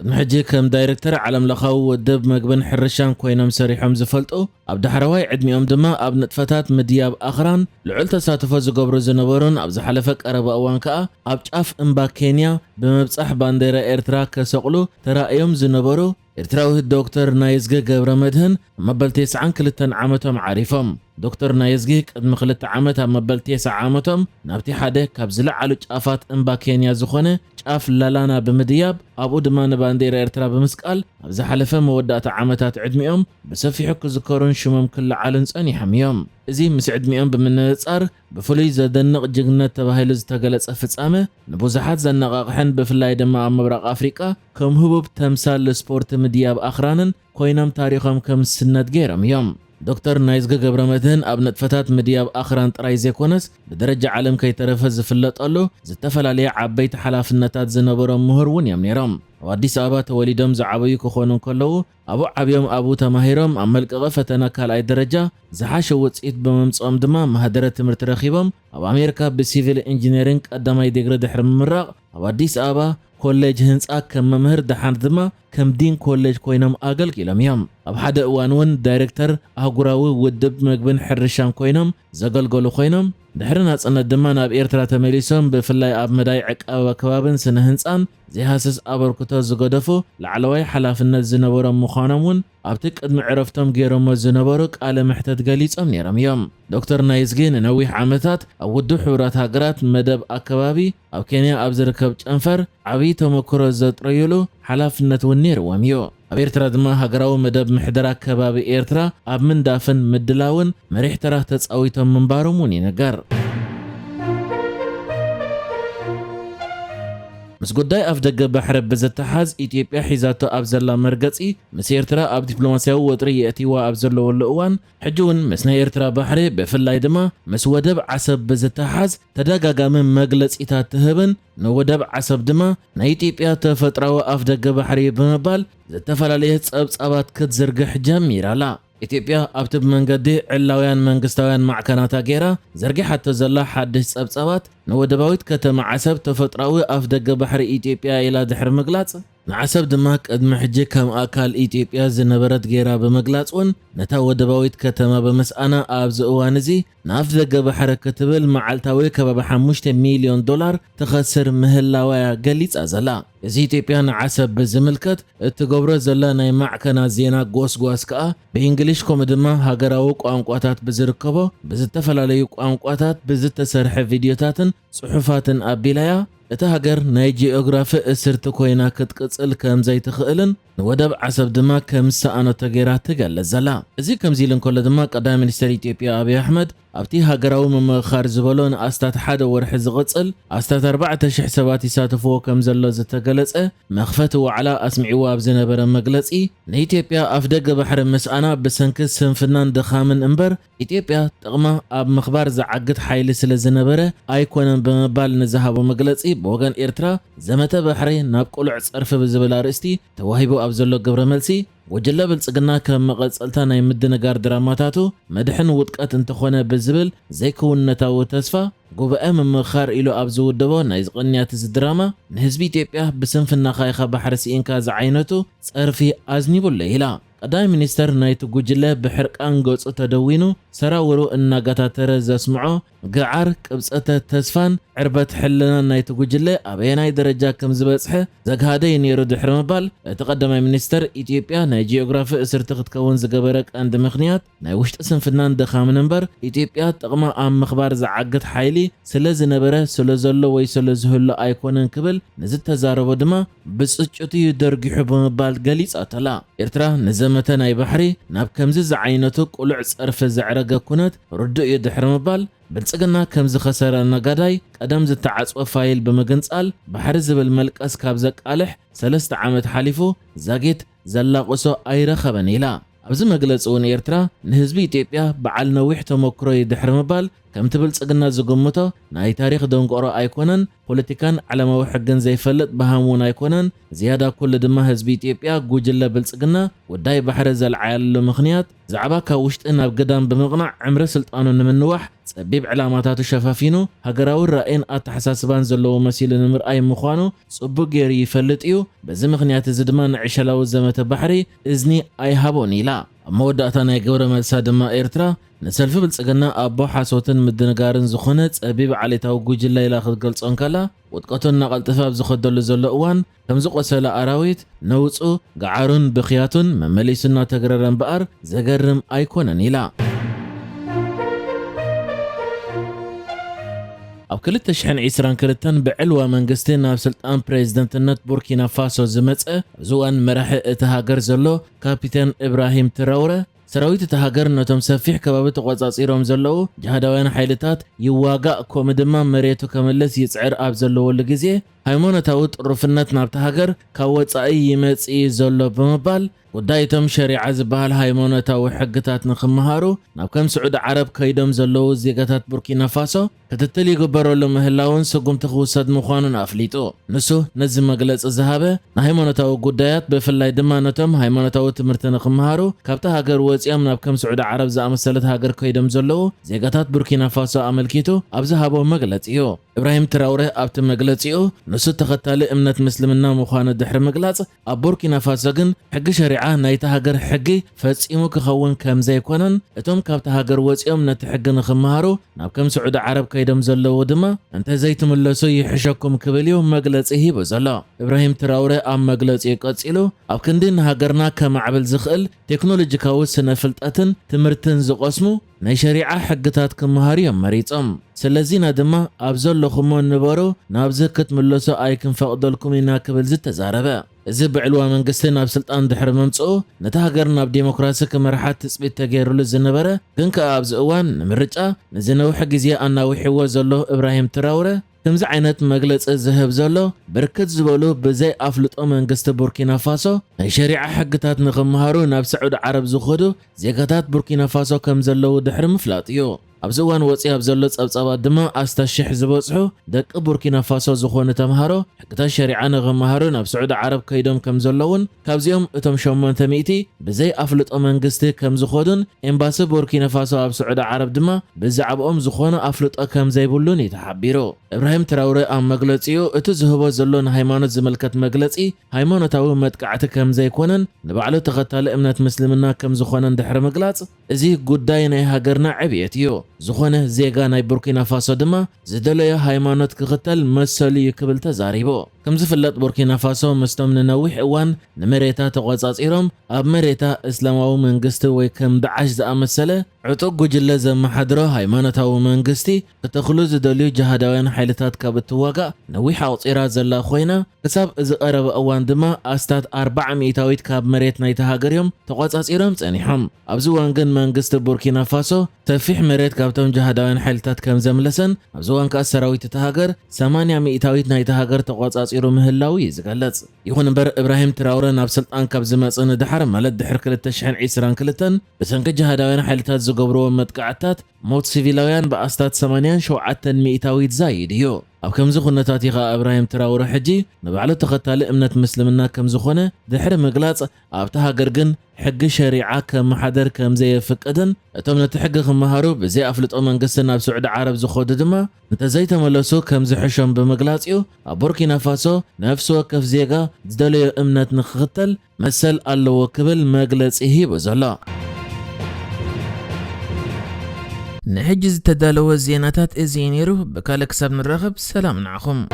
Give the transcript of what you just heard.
ቅድሚ ከም ዳይሬክተር ዓለም ለኻዊ ውድብ መግብን ሕርሻን ኮይኖም ሰሪሖም ዝፈልጡ ኣብ ዳሕረዋይ ዕድሚኦም ድማ ኣብ ንጥፈታት ምድያብ ኣኽራን ልዑል ተሳትፎ ዝገብሩ ዝነበሩን ኣብ ዝሓለፈ ቀረባ እዋን ከዓ ኣብ ጫፍ እምባ ኬንያ ብምብጻሕ ባንዴራ ኤርትራ ከሰቕሉ ተራእዮም ዝነበሩ ኤርትራዊ ዶክተር ናይዝጌ ገብረ መድህን መበል 92 ዓመቶም ዓሪፎም ዶክተር ናይዝጌ ቅድሚ 2 ዓመት ኣብ መበል 9 ዓመቶም ናብቲ ሓደ ካብ ዝለዓሉ ጫፋት እምባ ኬንያ ዝኾነ ጫፍ ላላና ብምድያብ ኣብኡ ድማ ንባንዴራ ኤርትራ ብምስቃል ኣብ ዝሓለፈ መወዳእታ ዓመታት ዕድሚኦም ብሰፊሑ ክዝከሩን ሽሞም ክለዓሉን ጸኒሖም እዮም። እዚ ምስ ዕድሚኦም ብምንጻር ብፍሉይ ዘደንቕ ጅግነት ተባሂሉ ዝተገለጸ ፍጻመ ንብዙሓት ዘነቓቕሕን ብፍላይ ድማ ኣብ ምብራቕ ኣፍሪቃ ከም ህቡብ ተምሳል ስፖርት ምድያብ ኣኽራንን ኮይኖም ታሪኾም ከም ስነት ገይሮም እዮም። ዶክተር ናይዝጌ ገብረ መድህን ኣብ ንጥፈታት ምድያብ ኣኽራን ጥራይ ዘይኮነስ ብደረጃ ዓለም ከይተረፈ ዝፍለጠሉ ዝተፈላለየ ዓበይቲ ሓላፍነታት ዝነበሮም ምሁር እውን እዮም ነይሮም። ኣብ ኣዲስ ኣበባ ተወሊዶም ዝዓበዩ ክኾኑ ከለዉ ኣብኡ ዓብዮም ኣብኡ ተማሂሮም ኣብ መልቀቐ ፈተና ካልኣይ ደረጃ ዝሓሸ ውፅኢት ብምምጽኦም ድማ ማህደረ ትምህርቲ ረኺቦም ኣብ ኣሜሪካ ብሲቪል ኢንጂነሪንግ ቀዳማይ ዲግሪ ድሕሪ ምምራቕ ኣብ ኣዲስ ኣበባ ኮሌጅ ህንፃ ከም መምህር ድሓን ድማ ከም ዲን ኮሌጅ ኮይኖም ኣገልጊሎም እዮም። ኣብ ሓደ እዋን እውን ዳይሬክተር ኣህጉራዊ ውድብ መግብን ሕርሻን ኮይኖም ዘገልገሉ ኮይኖም ድሕሪ ናጽነት ድማ ናብ ኤርትራ ተመሊሶም ብፍላይ ኣብ መዳይ ዕቃበ ከባብን ስነ ህንፃን ዘይሃስስ ኣበርክቶ ዝገደፉ ላዕለዋይ ሓላፍነት ዝነበሮም ምዃኖም እውን ኣብቲ ቅድሚ ዕረፍቶም ገይሮሞ ዝነበሩ ቃለ ምሕተት ገሊጾም ነይሮም እዮም። ዶክተር ናይዝጌ ንነዊሕ ዓመታት ኣብ ውድብ ሕብራት ሃገራት መደብ ኣከባቢ ኣብ ኬንያ ኣብ ዝርከብ ጨንፈር ዓብዪ ተመክሮ ዘጥረይሉ ሓላፍነት እውን ነይርዎም እዩ። ኣብ ኤርትራ ድማ ሃገራዊ መደብ ምሕደራ ከባቢ ኤርትራ ኣብ ምንዳፍን ምድላውን መሪሕ ተራ ተጻዊቶም ምንባሮም እውን ይነገር። ምስ ጉዳይ ኣፍ ደገ ባሕሪ ብዝተሓዝ ኢትዮጵያ ሒዛቶ ኣብ ዘላ መርገጺ ምስ ኤርትራ ኣብ ዲፕሎማስያዊ ወጥሪ የእቲዋ ኣብ ዘለወሉ እዋን ሕጂ እውን ምስ ናይ ኤርትራ ባሕሪ ብፍላይ ድማ ምስ ወደብ ዓሰብ ብዝተሓዝ ተደጋጋሚ መግለጺታት ትህብን ንወደብ ዓሰብ ድማ ናይ ኢትዮጵያ ተፈጥራዊ ኣፍ ደገ ባሕሪ ብምባል ዝተፈላለየ ጸብጻባት ክትዝርግሕ ጀሚራላ። ኢትዮጵያ ኣብቲ ብመንገዲ ዕላውያን መንግስታውያን ማዕከናታ ገይራ ዘርጊሓቶ ዘላ ሓድሽ ጸብጻባት ንወደባዊት ከተማ ዓሰብ ተፈጥራዊ ኣፍ ደገ ባሕሪ ኢትዮጵያ ኢላ ድሕሪ ምግላጽ ንዓሰብ ድማ ቅድሚ ሕጂ ከም ኣካል ኢትዮጵያ ዝነበረት ገይራ ብምግላጽ እውን ነታ ወደባዊት ከተማ ብምስኣና ኣብዚ እዋን እዚ ንኣፍ ደገ ባሕሪ ክትብል መዓልታዊ ከባቢ $5 ሚልዮን ትኸስር ምህላዋያ ገሊጻ ዘላ። እዚ ኢትዮጵያ ንዓሰብ ብዝምልከት እትገብሮ ዘላ ናይ ማዕከናት ዜና ጎስጓስ ከዓ ብእንግሊሽ ከምኡ ድማ ሃገራዊ ቋንቋታት ብዝርከቦ ብዝተፈላለዩ ቋንቋታት ብዝተሰርሐ ቪድዮታትን ጽሑፋትን ኣቢላያ እቲ ሃገር ናይ ጂኦግራፊ እስርቲ ኮይና ክትቅጽል ከም ዘይትኽእልን ንወደብ ዓሰብ ድማ ከም ሰኣነቶ ገይራ ትገልጽ ዘላ። እዚ ከምዚ ኢሉ እንከሎ ድማ ቀዳማይ ሚኒስትር ኢትዮጵያ ኣብይ ኣሕመድ ኣብቲ ሃገራዊ ምምኽኻር ዝበሎ ንኣስታት ሓደ ወርሒ ዝቕጽል ኣስታት 4,000 ሰባት ይሳተፍዎ ከም ዘሎ ዝተገለጸ መኽፈቲ ዋዕላ ኣስሚዕዎ ኣብ ዝነበረ መግለጺ ንኢትዮጵያ ኣፍ ደገ ባሕሪ ምስኣና ብሰንኪ ስንፍናን ድኻምን እምበር ኢትዮጵያ ጥቕማ ኣብ ምኽባር ዝዓግት ሓይሊ ስለ ዝነበረ ኣይኮነን ብምባል ንዝሃቦ መግለጺ ብወገን ኤርትራ ዘመተ ባሕሪ ናብ ቁሉዕ ጸርፊ ብዝብል ኣርእስቲ ተዋሂቡ ኣብ ዘሎ ግብረ መልሲ ወጅለ ብልጽግና ከም መቐጸልታ ናይ ምድንጋር ድራማታቱ መድሕን ውድቀት እንተኾነ ብዝብል ዘይክውነታዊ ተስፋ ጉባኤ ምምኽኻር ኢሉ ኣብ ዝውድቦ ናይ ዝቕንያት እዚ ድራማ ንህዝቢ ኢትዮጵያ ብስንፍናኻ ኢኻ ባሕሪ ሲኢንካ ዝዓይነቱ ጸርፊ ኣዝኒቡለ ኢላ። ቀዳማይ ሚኒስተር ናይቲ ጉጅለ ብሕርቃን ገጹ ተደዊኑ ሰራውሩ እናጋታተረ ዘስምዖ ገዓር ቅብፀተ ተስፋን ዕርበት ሕልናን ናይቲ ጉጅለ ኣበየናይ ደረጃ ከም ዝበጽሐ ዘግሃደይ ነይሩ ድሕሪ ምባል እቲ ቀዳማይ ሚኒስተር ኢትዮጵያ ናይ ጂኦግራፊ እስርቲ ክትከውን ዝገበረ ቀንዲ ምኽንያት ናይ ውሽጢ ስንፍናን ድኻምን እምበር ኢትዮጵያ ጥቕማ ኣብ ምኽባር ዝዓግት ሓይሊ ስለ ዝነበረ ስለ ዘሎ ወይ ስለ ዝህሉ ኣይኮነን ክብል ንዝተዛረቦ ድማ ብጽጩት እዩ ደርጊሑ ብምባል ገሊጻተላ። ኤርትራ ንዘመተ ናይ ባሕሪ ናብ ከምዚ ዝዓይነቱ ቁሉዕ ጸርፊ ዘዕረገ ኩነት ርዱእ እዩ ድሕሪ ምባል ብልጽግና ከም ዝኸሰረ ነጋዳይ ቀደም ዝተዓጽወ ፋይል ብምግንጻል ባሕሪ ዝብል መልቀስ ካብ ዘቃልሕ 3 ዓመት ሓሊፉ ዛጌት ዘላቕሶ ኣይረኸበን ኢላ። ኣብዚ መግለፂ እውን ኤርትራ ንህዝቢ ኢትዮጵያ በዓል ነዊሕ ተመክሮ ድሕሪ ምባል ከም ትብልጽግና ዝግምቶ ናይ ታሪኽ ደንቆሮ ኣይኮነን ፖለቲካን ዓለማዊ ሕግን ዘይፈልጥ በሃሙን ኣይኮነን ዝያዳ ኩሉ ድማ ህዝቢ ኢትዮጵያ ጉጅለ ብልጽግና ወዳይ ባሕሪ ዘልዓያሉ ምኽንያት ዛዕባ ካብ ውሽጢ ናብ ገዳም ብምቕናዕ ዕምሪ ስልጣኑ ንምንዋሕ ጸቢብ ዕላማታቱ ሸፋፊኑ ሃገራዊ ራእይን ኣተሓሳስባን ዘለዎ መሲሉ ንምርኣይ ምዃኑ ጽቡቕ ጌሩ ይፈልጥ እዩ በዚ ምኽንያት እዚ ድማ ንዕሸላዊ ዘመተ ባሕሪ እዝኒ ኣይሃቦን ኢላ ኣብ መወዳእታ ናይ ግብረ መልሳ ድማ ኤርትራ ንሰልፊ ብልጽግና ኣቦ ሓሶትን ምድንጋርን ዝኾነ ጸቢብ ዓሌታዊ ጉጅለ ኢላ ክትገልጾን ከላ ውጥቀቱን እናቐልጥፋ ኣብ ዝኸደሉ ዘሎ እዋን ከም ዝቆሰለ ኣራዊት ነውፁ ገዓሩን ብኽያቱን መመሊሱና ተግረረ እምበኣር ዘገርም ኣይኮነን ኢላ ኣብ 2022 ብዕልዋ መንግስቲ ናብ ስልጣን ፕሬዝደንትነት ቡርኪና ፋሶ ዝመጸ ዝዋን መራሒ እቲ ሃገር ዘሎ ካፒቴን ኢብራሂም ትራውረ ሰራዊት እቲ ሃገር ነቶም ሰፊሕ ከባቢ ተቆጻጺሮም ዘለዉ ጅሃዳውያን ሓይልታት ይዋጋእ ከምኡ ድማ መሬቱ ከመለስ ይጽዕር ኣብ ዘለወሉ ግዜ ሃይማኖታዊ ጥሩፍነት ናብቲ ሃገር ካብ ወጻኢ ይመጽእ ዘሎ ብምባል ጉዳይቶም ሸሪዓ ዝበሃል ሃይማኖታዊ ሕግታት ንኽመሃሩ ናብ ከም ስዑድ ዓረብ ከይዶም ዘለዉ ዜጋታት ቡርኪና ፋሶ ክትትል ይግበረሉ ምህላውን ስጉምቲ ክውሰድ ምዃኑን ኣፍሊጡ ንሱ ነዚ መግለፂ ዝሃበ ንሃይማኖታዊ ጉዳያት ብፍላይ ድማ ነቶም ሃይማኖታዊ ትምህርቲ ንኽመሃሩ ካብቲ ሃገር ወፂኦም ናብ ከም ስዑድ ዓረብ ዝኣመሰለት ሃገር ከይዶም ዘለዉ ዜጋታት ቡርኪና ፋሶ ኣመልኪቱ ኣብ ዝሃቦ መግለፂ እዩ ኢብራሂም ትራውረ ኣብቲ መግለፂኡ ንሱ ተኸታሊ እምነት ምስልምና ምዃኑ ድሕሪ ምግላጽ ኣብ ቡርኪና ፋሶ ግን ሕጊ ሸሪዓ ናይቲ ሃገር ሕጊ ፈጺሙ ክኸውን ከም ዘይኮነን እቶም ካብቲ ሃገር ወፂኦም ነቲ ሕጊ ንኽመሃሩ ናብ ከም ስዑድ ዓረብ ከይዶም ዘለዉ ድማ እንተዘይትምለሱ ይሕሸኩም ክብል እዩ መግለፂ ሂቡ ዘሎ ኢብራሂም ትራውረ ኣብ መግለፂኡ ቀፂሉ ኣብ ክንዲ ንሃገርና ከማዕብል ዝኽእል ቴክኖሎጂካዊ ስነ ፍልጠትን ትምህርትን ዝቆስሙ ናይ ሸሪዓ ሕግታት ክመሃሩ እዮም መሪፆም ስለዚና ድማ ኣብ ዘለኹሞ ንበሩ ናብዚ ክትምለሱ ኣይክንፈቕደልኩም ኢና ክብል ዝተዛረበ እዚ ብዕልዋ መንግስቲ ናብ ስልጣን ድሕሪ መምጽኡ ነቲ ሃገር ናብ ዲሞክራሲ ክመርሓ ትጽቢት ተገይሩሉ ዝነበረ ግን ከዓ ኣብዚ እዋን ንምርጫ ንዝነውሕ ግዜ ኣናዊሕዎ ዘሎ ኢብራሂም ትራውረ ከምዚ ዓይነት መግለፂ ዝህብ ዘሎ ብርክት ዝበሉ ብዘይ ኣፍልጦ መንግስቲ ቡርኪና ፋሶ ናይ ሸሪዓ ሕግታት ንኽመሃሩ ናብ ስዑድ ዓረብ ዝኸዱ ዜጋታት ቡርኪና ፋሶ ከም ዘለዉ ድሕሪ ምፍላጥ እዩ ኣብዚ እዋን ወፂ ኣብ ዘሎ ጸብጻባት ድማ ኣስታሽሕ ዝበጽሑ ደቂ ቡርኪና ፋሶ ዝኾኑ ተምሃሮ ሕግታት ሸሪዓ ንኽመሃሩ ናብ ስዑድ ዓረብ ከይዶም ከም ዘለውን ካብዚኦም እቶም 800 ብዘይ ኣፍልጦ መንግስቲ ከም ዝኸዱን ኤምባሲ ቡርኪና ፋሶ ኣብ ስዑድ ዓረብ ድማ ብዛዕባኦም ዝኾነ ኣፍልጦ ከም ዘይብሉን ይተሓቢሩ ኢብራሂም ትራውረ ኣብ መግለፂኡ እቲ ዝህቦ ዘሎ ንሃይማኖት ዝምልከት መግለፂ ሃይማኖታዊ መጥቃዕቲ ከም ዘይኮነን ንባዕሉ ተኸታሊ እምነት ምስልምና ከም ዝኾነን ድሕሪ ምግላጽ እዚ ጉዳይ ናይ ሃገርና ዕብየት እዩ ዝኾነ ዜጋ ናይ ቡርኪና ፋሶ ድማ ዝደለየ ሃይማኖት ክኽተል መሰሉ ክብል ተዛሪቡ ከም ዝፍለጥ ቡርኪና ፋሶ ምስቶም ንነዊሕ እዋን ንመሬታ ተቆጻጺሮም ኣብ መሬታ እስላማዊ መንግስቲ ወይ ከም ዳዓሽ ዝኣመሰለ ዕጡቕ ጉጅለ ዘመሓድሮ ሃይማኖታዊ መንግስቲ ከተኽሉ ዝደልዩ ጅሃዳውያን ሓይልታት ካብ እትዋጋእ ነዊሕ ኣውፂራ ዘላ ኮይና ክሳብ እዚ ቀረበ እዋን ድማ ኣስታት 400 ካብ መሬት ናይቲ ሃገር እዮም ተቆጻጺሮም ጸኒሖም ኣብዚ እዋን ግን መንግስቲ ቡርኪና ፋሶ ሰፊሕ መሬት ካብቶም ጅሃዳውያን ሓይልታት ከም ዘምለሰን ኣብዚ እዋን ከዓ ሰራዊት እቲ ሃገር 80% ናይቲ ሃገር ተቆጻጺሩ ምህላው ዝገልጽ ይኹን እምበር ኢብራሂም ትራውረ ናብ ስልጣን ካብ ዝመጽእ ንድሕሪ ማለት ድሕሪ 2022 ብሰንኪ ጅሃዳውያን ሓይልታት ዝገብርዎ መጥቃዕታት ሞት ሲቪላውያን ብኣስታት 87% ዝዛይድ እዩ ኣብ ከምዚ ኩነታት ኢኻ ኢብራሂም ትራውረ ሕጂ ንባዕሉ ተኸታሊ እምነት ምስልምና ከም ዝኾነ ድሕሪ ምግላጽ ኣብቲ ሃገር ግን ሕጊ ሸሪዓ ከመሓደር ከም ዘይፍቀድን እቶም ነቲ ሕጊ ክመሃሩ ብዘይ ኣፍልጦ መንግስቲ ናብ ስዑድ ዓረብ ዝኸዱ ድማ እንተዘይተመለሱ ከም ዝሕሾም ብምግላጽ እዩ ኣብ ቡርኪና ፋሶ ነፍሲ ወከፍ ዜጋ ዝደለዮ እምነት ንክኽተል መሰል ኣለዎ ክብል መግለፂ ሂቡ ዘሎ نحجز تدالو الزيناتات ازينيرو بكالك ساب نرغب سلام نعخم